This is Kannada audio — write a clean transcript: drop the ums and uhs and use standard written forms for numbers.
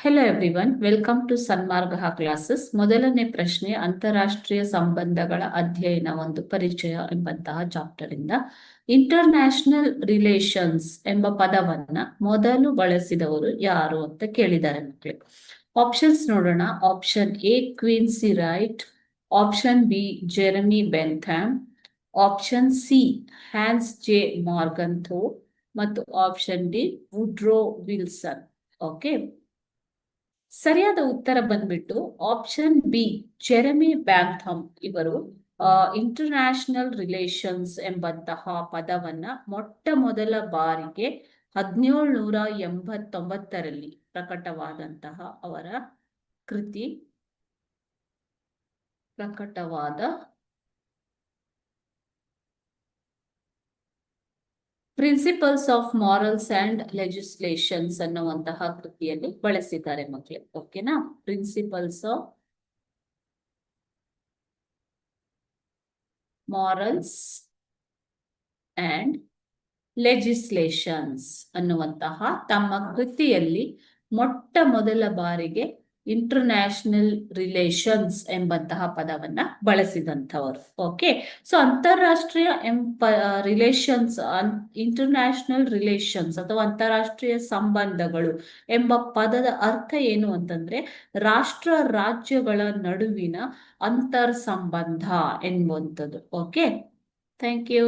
Hello everyone, welcome to Sanmarga classes. ಮೊದಲನೇ ಪ್ರಶ್ನೆ, ಅಂತಾರಾಷ್ಟ್ರೀಯ ಸಂಬಂಧಗಳ ಅಧ್ಯಯನ ಒಂದು ಪರಿಚಯ ಎಂಬಂತಹ ಚಾಪ್ಟರ್ ಇಂದ ಇಂಟರ್ನ್ಯಾಷನಲ್ ರಿಲೇಷನ್ಸ್ ಎಂಬ ಪದವನ್ನ ಮೊದಲು ಬಳಸಿದವರು ಯಾರು ಅಂತ ಕೇಳಿದ್ದಾರೆ ಮಕ್ಕಳು. ಆಪ್ಷನ್ಸ್ ನೋಡೋಣ. Option A Quincy Wright, option B Jeremy Bentham, option C Hans J Morgenthau ಮತ್ತು option D Woodrow Wilson. Okay, ಸರಿಯಾದ ಉತ್ತರ ಬಂದ್ಬಿಟ್ಟು ಆಪ್ಷನ್ ಬಿ ಜೆರೆಮಿ ಬ್ಯಾಂಥಮ್. ಇವರು ಇಂಟರ್ನ್ಯಾಷನಲ್ ರಿಲೇಷನ್ಸ್ ಎಂಬಂತಹ ಪದವನ್ನ ಮೊಟ್ಟ ಮೊದಲ ಬಾರಿಗೆ 1789ರಲ್ಲಿ ಪ್ರಕಟವಾದಂತಹ ಅವರ ಕೃತಿ ಪ್ರಕಟವಾದ principles of morals and legislations ಅನ್ನುವಂತಹ ಕೃತಿಯಲ್ಲಿ ಬಳಸಿದ್ದಾರೆ ಮಕ್ಕಳು. ಓಕೆನಾ? Principles of morals and legislations ಅನ್ನುವಂತಹ ತಮ್ಮ ಕೃತಿಯಲ್ಲಿ ಮೊಟ್ಟ ಮೊದಲ ಬಾರಿಗೆ ಇಂಟರ್ನ್ಯಾಷನಲ್ ರಿಲೇಷನ್ಸ್ ಎಂಬಂತಹ ಪದವನ್ನ ಬಳಸಿದಂಥವರು. ಓಕೆ, ಸೊ ಅಂತಾರಾಷ್ಟ್ರೀಯ ರಿಲೇಷನ್ಸ್, ಇಂಟರ್ನ್ಯಾಷನಲ್ ರಿಲೇಷನ್ಸ್ ಅಥವಾ ಅಂತಾರಾಷ್ಟ್ರೀಯ ಸಂಬಂಧಗಳು ಎಂಬ ಪದದ ಅರ್ಥ ಏನು ಅಂತಂದ್ರೆ ರಾಷ್ಟ್ರ ರಾಜ್ಯಗಳ ನಡುವಿನ ಅಂತರ್ ಸಂಬಂಧ ಎನ್ನುವಂಥದ್ದು. Okay, thank you.